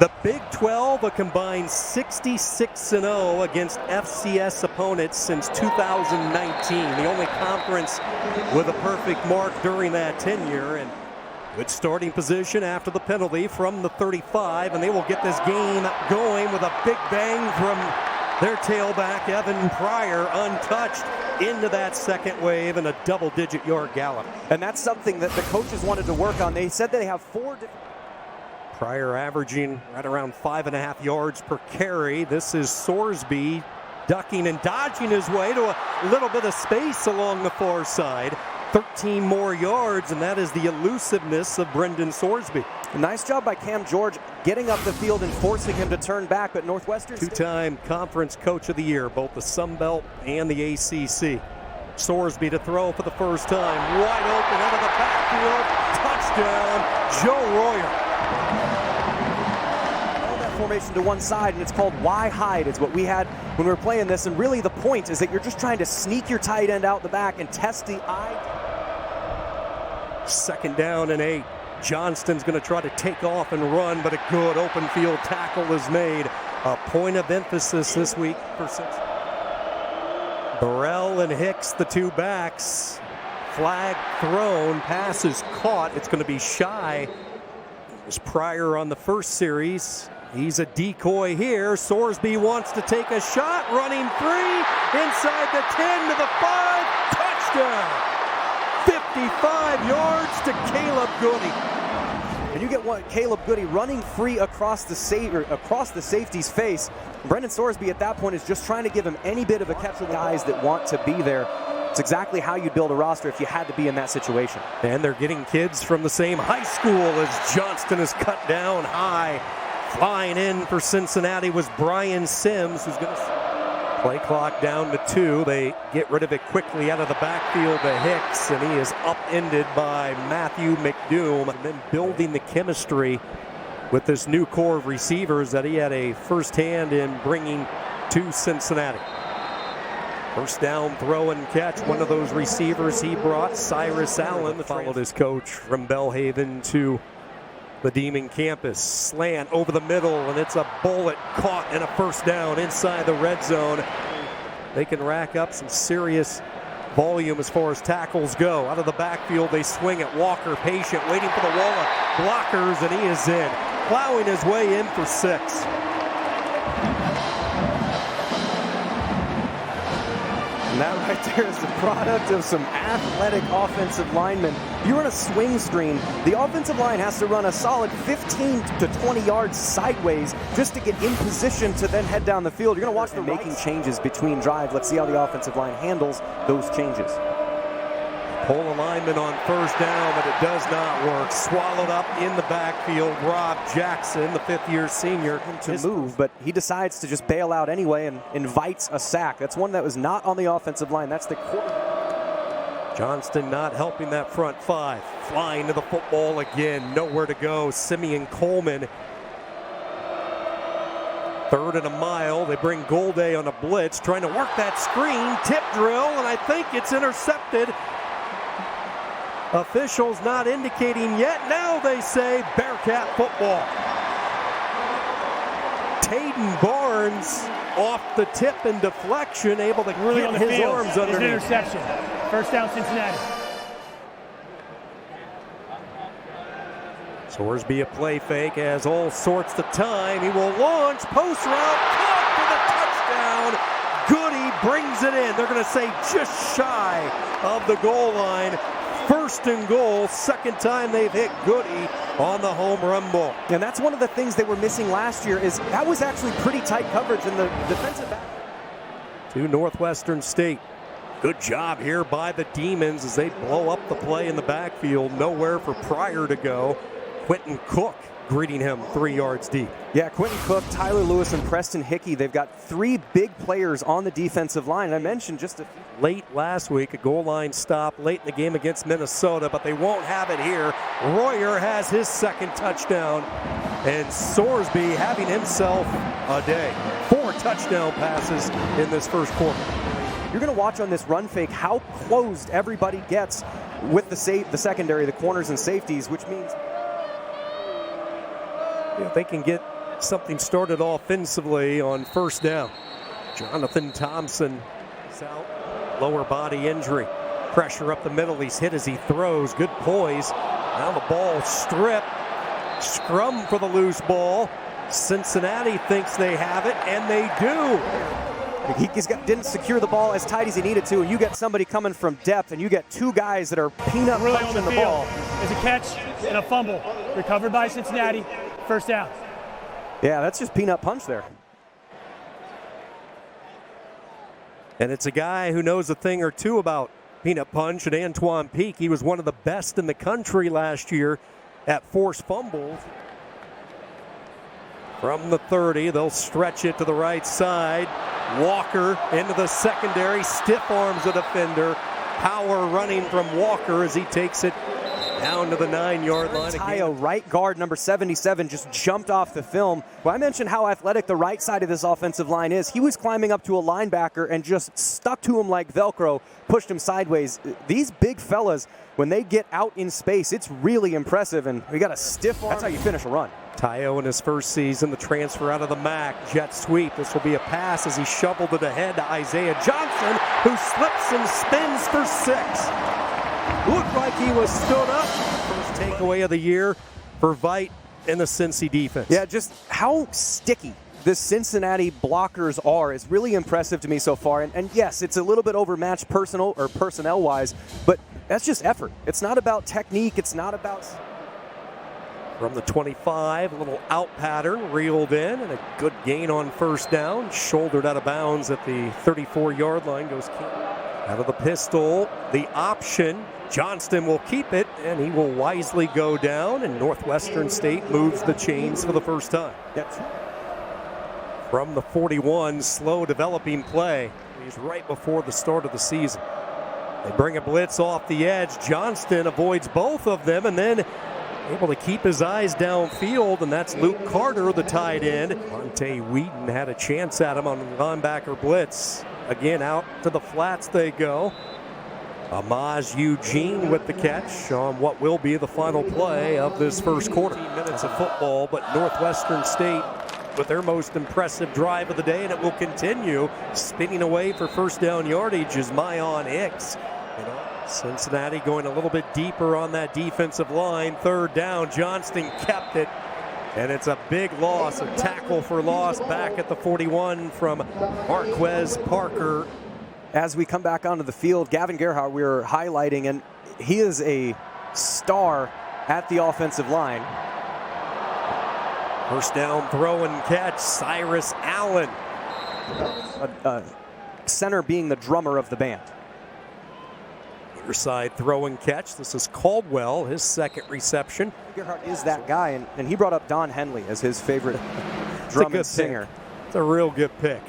The Big 12, a combined 66-0 against FCS opponents since 2019. The only conference with a perfect mark during that tenure. And good starting position after the penalty from the 35, and they will get this game going with a big bang from their tailback, Evan Pryor, untouched into that second wave and a double-digit yard gallop. And that's something that the coaches wanted to work on. They said they have 4 different... Pryor averaging right around 5.5 yards per carry. This is Sorsby ducking and dodging his way to a little bit of space along the far side. 13 more yards, and that is the elusiveness of Brendan Sorsby. A nice job by Cam George getting up the field and forcing him to turn back, but Northwestern State... Two-time conference coach of the year, both the Sun Belt and the ACC. Sorsby to throw for the first time. Wide open out of the backfield. Touchdown, Joe Royer. Formation to one side, and it's called why hide. It's what we had when we were playing this, and really the point is that you're just trying to sneak your tight end out the back and test the eye. 2nd down and 8. Johnston's going to try to take off and run, but a good open field tackle is made. A point of emphasis this week for Cincinnati. Burrell and Hicks, the two backs. Flag thrown, pass is caught. It's going to be shy. It was Pryor on the first series. He's a decoy here. Sorsby wants to take a shot, running free, inside the 10 to the 5, touchdown! 55 yards to Caleb Goody. And you get one, Caleb Goody running free across the safety's face. Brendan Sorsby at that point is just trying to give him any bit of a catch with guys that want to be there. It's exactly how you build a roster if you had to be in that situation. And they're getting kids from the same high school as Johnston is cut down high. Flying in for Cincinnati was Brian Sims, who's going to play clock down to 2. They get rid of it quickly out of the backfield to Hicks, and he is upended by Matthew McDoom. And then building the chemistry with this new core of receivers that he had a first hand in bringing to Cincinnati. First down, throw and catch. One of those receivers he brought, Cyrus Allen, followed his coach from Belhaven to the Demon campus. Slant over the middle, and it's a bullet caught and a first down inside the red zone. They can rack up some serious volume as far as tackles go. Out of the backfield, they swing at Walker, patient, waiting for the wall of blockers, and he is in. Plowing his way in for 6. And that right there is the product of some athletic offensive linemen. You run a swing screen, the offensive line has to run a solid 15 to 20 yards sideways just to get in position to then head down the field. You're going to watch them making changes between drives. Let's see how the offensive line handles those changes. Pull alignment on first down, but it does not work. Swallowed up in the backfield. Rob Jackson, the 5th-year senior, to move, but he decides to just bail out anyway and invites a sack. That's one that was not on the offensive line. That's the quarterback. Johnston not helping that front 5. Flying to the football again. Nowhere to go. Simeon Coleman. 3rd and a mile. They bring Golday on a blitz, trying to work that screen. Tip drill, and I think it's intercepted. Officials not indicating yet. Now they say Bearcat football. Tayden Barnes off the tip and deflection, able to get his arms underneath. It's an interception. First down, Cincinnati. Sorsby a play fake, has all sorts of time. He will launch, post route, caught for the touchdown. Goody brings it in. They're going to say just shy of the goal line. 1st and goal, 2nd time they've hit Goody on the home run ball. And that's one of the things they were missing last year, is that was actually pretty tight coverage in the defensive back. To Northwestern State. Good job here by the Demons as they blow up the play in the backfield. Nowhere for Pryor to go. Quentin Cook greeting him 3 yards deep. Yeah, Quentin Cook, Tyler Lewis, and Preston Hickey. They've got 3 big players on the defensive line. And I mentioned just late last week, a goal line stop late in the game against Minnesota, but they won't have it here. Royer has his 2nd touchdown, and Sorsby having himself a day. 4 touchdown passes in this first quarter. You're going to watch on this run fake how closed everybody gets with the secondary, the corners and safeties, which means if they can get something started offensively on first down. Jonathan Thompson is out, lower body injury. Pressure up the middle, he's hit as he throws, good poise. Now the ball stripped, scrum for the loose ball. Cincinnati thinks they have it, and they do. He didn't secure the ball as tight as he needed to, and you get somebody coming from depth, and you get two guys that are peanut Really punching on the the ball. field. There's a catch and a fumble. Recovered by Cincinnati. First down. Yeah, that's just peanut punch there. And it's a guy who knows a thing or two about peanut punch, and Antoine Peak. He was one of the best in the country last year at forced fumbles. From the 30, they'll stretch it to the right side. Walker into the secondary, stiff arms the defender. Power running from Walker as he takes it down to the 9-yard line. Tayo, right guard, number 77, just jumped off the film. Well, I mentioned how athletic the right side of this offensive line is. He was climbing up to a linebacker and just stuck to him like Velcro, pushed him sideways. These big fellas, when they get out in space, it's really impressive, and we got a stiff arm. That's how you finish a run. Tayo in his first season, the transfer out of the MAC, jet sweep. This will be a pass as he shoveled it ahead to Isaiah Johnson, who slips and spins for 6. Looked like he was stood up. First takeaway of the year for Vite and the Cincy defense. Yeah, just how sticky the Cincinnati blockers are is really impressive to me so far. And yes, it's a little bit overmatched personnel-wise, but that's just effort. It's not about technique. It's not about... From the 25, a little out pattern, reeled in, and a good gain on first down. Shouldered out of bounds at the 34-yard line. Goes out of the pistol. The option. Johnston will keep it, and he will wisely go down, and Northwestern State moves the chains for the first time. Yes. From the 41, slow developing play. He's right before the start of the season. They bring a blitz off the edge. Johnston avoids both of them, and then able to keep his eyes downfield, and that's Luke Carter, the tight end. Monte Wheaton had a chance at him on the linebacker blitz. Again, out to the flats they go. Amaz Eugene with the catch on what will be the final play of this first quarter. 15 minutes of football, but Northwestern State with their most impressive drive of the day, and it will continue. Spinning away for first down yardage is Mayon Hicks. Cincinnati going a little bit deeper on that defensive line. Third down, Johnston kept it, and it's a big loss, a tackle for loss back at the 41 from Marquez Parker. As we come back onto the field, Gavin Gerhardt we were highlighting, and he is a star at the offensive line. First down throw and catch, Cyrus Allen. Center being the drummer of the band. Side throw and catch. This is Caldwell, his second reception. Gerhardt is that guy, and he brought up Don Henley as his favorite drum and singer. It's a real good pick.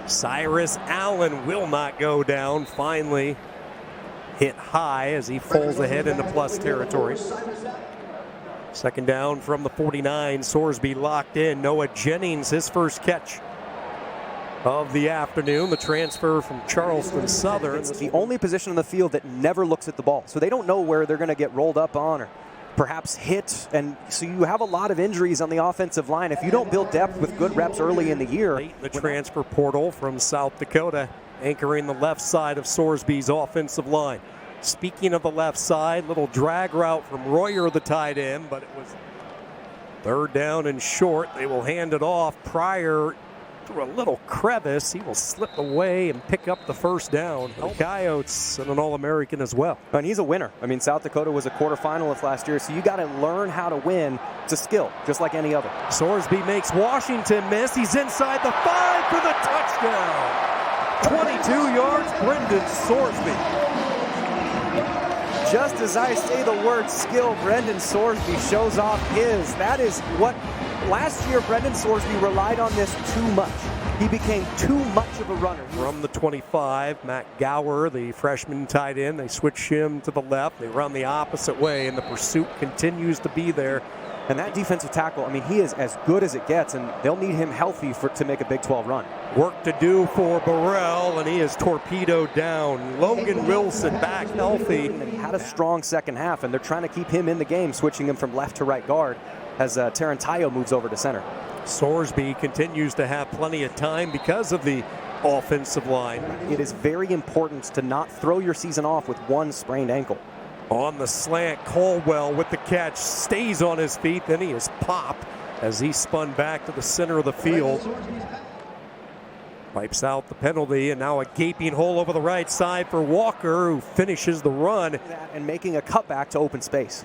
Cyrus Allen will not go down. Finally hit high as he falls ahead into plus territory. Second down from the 49. Sorsby locked in. Noah Jennings, his first catch of the afternoon, the transfer from Charleston Southern. It's the only position on the field that never looks at the ball, so they don't know where they're going to get rolled up on or perhaps hit, and so you have a lot of injuries on the offensive line. If you don't build depth with good reps early in the year. The transfer portal from South Dakota, anchoring the left side of Sorsby's offensive line. Speaking of the left side, little drag route from Royer, the tight end, but it was third down and short. They will hand it off. Pryor through a little crevice. He will slip away and pick up the first down. The Coyotes and an All-American as well. And he's a winner. I mean, South Dakota was a quarterfinalist last year, so you got to learn how to win. It's a skill, just like any other. Sorsby makes Washington miss. He's inside the 5 for the touchdown. 22 yards, Brendan Sorsby. Just as I say the word skill, Brendan Sorsby shows off his. That is what last year Brendan Sorsby relied on this too much. He became too much of a runner. From the 25, Matt Gower, the freshman tight end, they switch him to the left. They run the opposite way, and the pursuit continues to be there. And that defensive tackle, I mean, he is as good as it gets, and they'll need him healthy to make a Big 12 run. Work to do for Burrell, and he is torpedoed down. Logan Wilson back healthy. And he had a strong second half, and they're trying to keep him in the game, switching him from left to right guard as Tarantayo moves over to center. Sorsby continues to have plenty of time because of the offensive line. It is very important to not throw your season off with one sprained ankle. On the slant, Caldwell with the catch, stays on his feet, then he is popped as he spun back to the center of the field. Wipes out the penalty, and now a gaping hole over the right side for Walker, who finishes the run. And making a cutback to open space.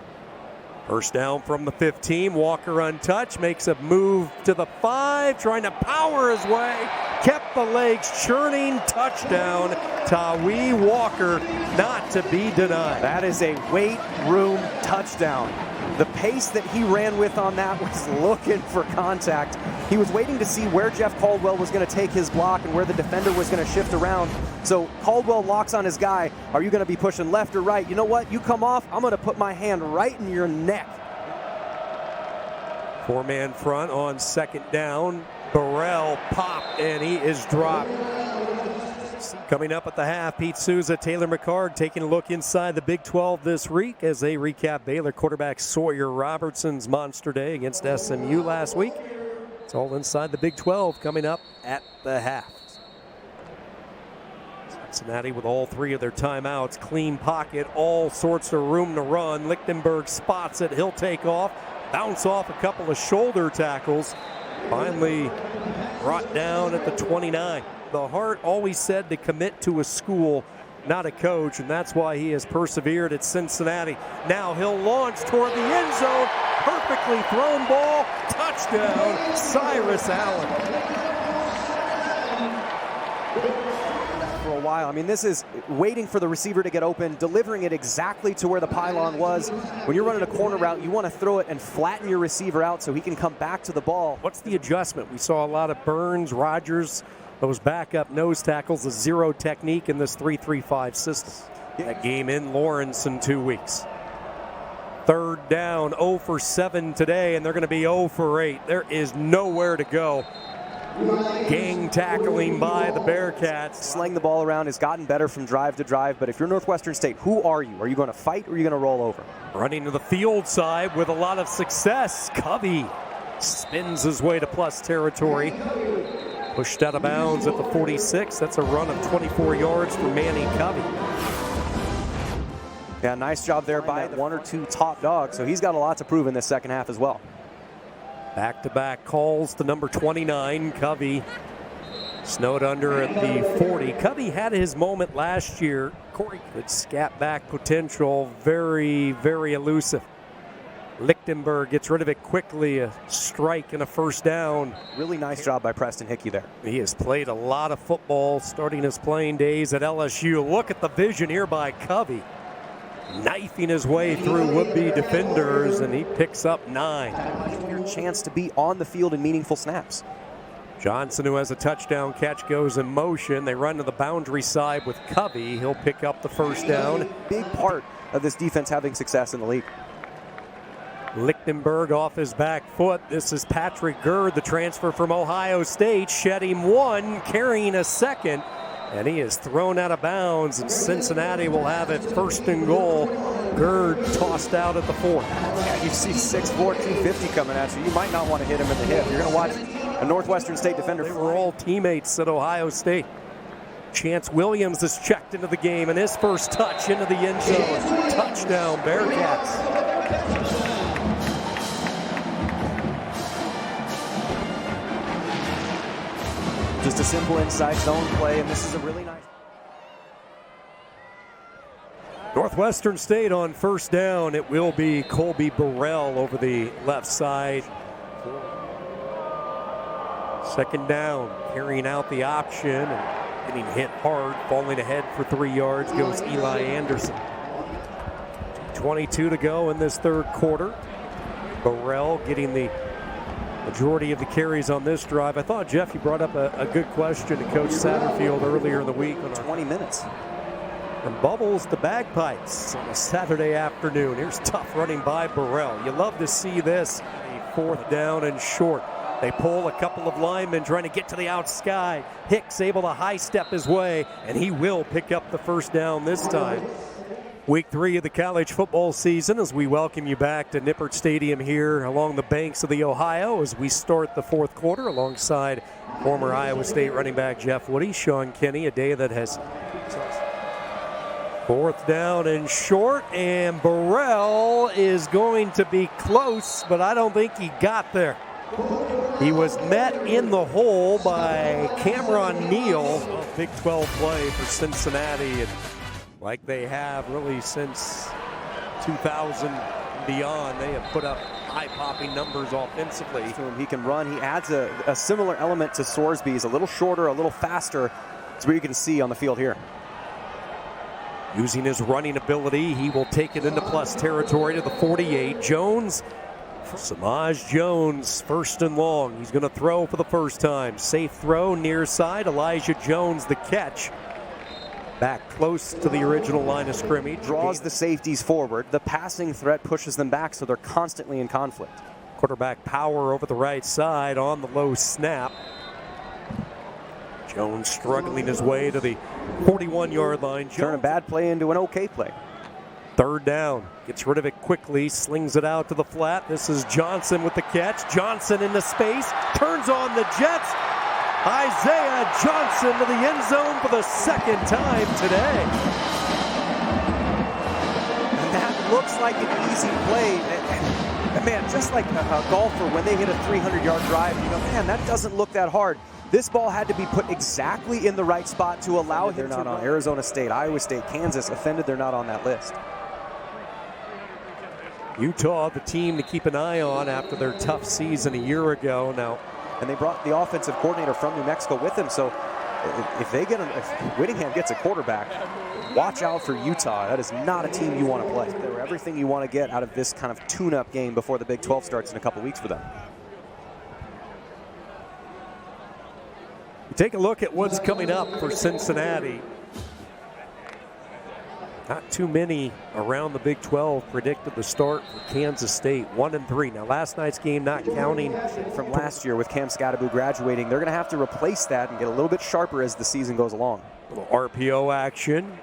First down from the 15. Walker untouched, makes a move to the 5, trying to power his way. Kept the legs churning. Touchdown, Tawee Walker, not to be denied. That is a weight room touchdown. The pace that he ran with on that was looking for contact. He was waiting to see where Jeff Caldwell was going to take his block and where the defender was going to shift around. So Caldwell locks on his guy. Are you going to be pushing left or right? You know what? You come off, I'm going to put my hand right in your neck. 4-man front on second down. Burrell popped, and he is dropped. Coming up at the half, Pete Souza, Taylor McCard taking a look inside the Big 12 this week as they recap Baylor quarterback Sawyer Robertson's monster day against SMU last week. It's all inside the Big 12 coming up at the half. Cincinnati with all 3 of their timeouts, clean pocket, all sorts of room to run. Lichtenberg spots it, he'll take off, bounce off a couple of shoulder tackles. Finally brought down at the 29. The Hart always said to commit to a school, not a coach, and that's why he has persevered at Cincinnati. Now he'll launch toward the end zone. Perfectly thrown ball. Touchdown, Cyrus Allen. For a while. I mean, this is waiting for the receiver to get open, delivering it exactly to where the pylon was. When you're running a corner route, you want to throw it and flatten your receiver out so he can come back to the ball. What's the adjustment? We saw a lot of Burns, Rogers, those backup nose tackles, the zero technique in this 3-3-5 system. That game in Lawrence in 2 weeks. Third down, 0 for 7 today, and they're going to be 0 for 8. There is nowhere to go. Gang tackling by the Bearcats. Slaying the ball around has gotten better from drive to drive, but if you're Northwestern State, who are you? Are you going to fight or are you going to roll over? Running to the field side with a lot of success. Covey spins his way to plus territory. Pushed out of bounds at the 46. That's a run of 24 yards for Manny Covey. Yeah, nice job there by 1 or 2 top dogs. So he's got a lot to prove in this second half as well. Back-to-back calls to number 29, Covey. Snowed under at the 40. Covey had his moment last year. Corey could scat back potential. Very, very elusive. Lichtenberg gets rid of it quickly. A strike and a first down. Really nice job by Preston Hickey there. He has played a lot of football starting his playing days at LSU. Look at the vision here by Covey. Knifing his way through would-be defenders, and he picks up 9. Your chance to be on the field in meaningful snaps. Johnson, who has a touchdown catch, goes in motion. They run to the boundary side with Covey. He'll pick up the first down. Big part of this defense having success in the league. Lichtenberg off his back foot. This is Patrick Gerd, the transfer from Ohio State, shedding 1, carrying a 2nd. And he is thrown out of bounds, and Cincinnati will have it first and goal. Gerd tossed out at the 4. Yeah, you see 6'4", 250 coming at you. You might not want to hit him in the hip. You're going to watch a Northwestern State defender. They were all teammates at Ohio State. Chance Williams is checked into the game, and his first touch into the end zone. Touchdown, Bearcats. Just a simple inside zone play, and this is a really nice. Northwestern State on first down. It will be Colby Burrell over the left side. Second down, carrying out the option and getting hit hard, falling ahead for 3 yards goes Eli Anderson. 22 to go in this third quarter. Burrell getting the majority of the carries on this drive. I thought, Jeff, you brought up a good question to Coach Satterfield earlier in the week. On 20 minutes. From bubbles to bagpipes on a Saturday afternoon. Here's tough running by Burrell. You love to see this. A 4th down and short. They pull a couple of linemen trying to get to the outside. Hicks able to high step his way, and he will pick up the first down this time. Week 3 of the college football season as we welcome you back to Nippert Stadium here along the banks of the Ohio as we start the fourth quarter alongside former Iowa State running back Jeff Woody, Sean Kinney, a day that has fourth down and short, and Burrell is going to be close, but I don't think he got there. He was met in the hole by Cameron Neal. Big 12 play for Cincinnati, and like they have really since 2000 and beyond, they have put up eye-popping numbers offensively. He can run. He adds a similar element to Sorsby. He's a little shorter, a little faster. It's what you can see on the field here. Using his running ability, he will take it into plus territory to the 48. Jones, Samaj Jones, first and long. He's going to throw for the first time. Safe throw, near side. Elijah Jones, the catch. Back close to the original line of scrimmage. Draws the safeties forward. The passing threat pushes them back, so they're constantly in conflict. Quarterback power over the right side on the low snap. Jones struggling his way to the 41-yard line. Turn a bad play into an okay play. Third down. Gets rid of it quickly. Slings it out to the flat. This is Johnson with the catch. Johnson into space. Turns on the Jets. Isaiah Johnson to the end zone for the second time today. And that looks like an easy play. And man, just like a golfer, when they hit a 300-yard drive, you go, man, that doesn't look that hard. This ball had to be put exactly in the right spot to allow him to run. Arizona State, Iowa State, Kansas, offended they're not on that list. Utah, the team to keep an eye on after their tough season a year ago. Now, and they brought the offensive coordinator from New Mexico with them. So if Whittingham gets a quarterback, watch out for Utah. That is not a team you want to play. They're everything you want to get out of this kind of tune-up game before the Big 12 starts in a couple weeks for them. Take a look at what's coming up for Cincinnati. Not too many around the Big 12 predicted the start for Kansas State, 1-3. Now, last night's game not counting from last year with Cam Scadaboo graduating. They're going to have to replace that and get a little bit sharper as the season goes along. Little RPO action.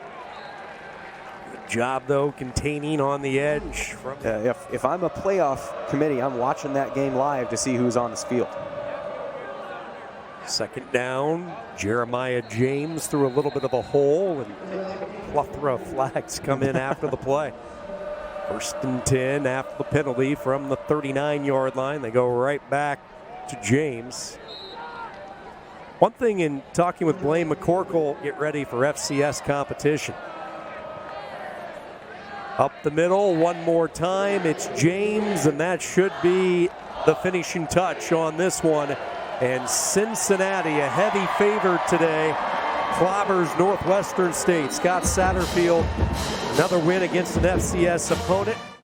Good job, though, containing on the edge. If I'm a playoff committee, I'm watching that game live to see who's on this field. Second down, Jeremiah James through a little bit of a hole, and plethora of flags come in after the play. First and 10 after the penalty from the 39-yard line. They go right back to James. One thing in talking with Blaine McCorkle, get ready for FCS competition. Up the middle one more time, it's James, and that should be the finishing touch on this one. And Cincinnati, a heavy favorite today, clobbers Northwestern State. Scott Satterfield, another win against an FCS opponent.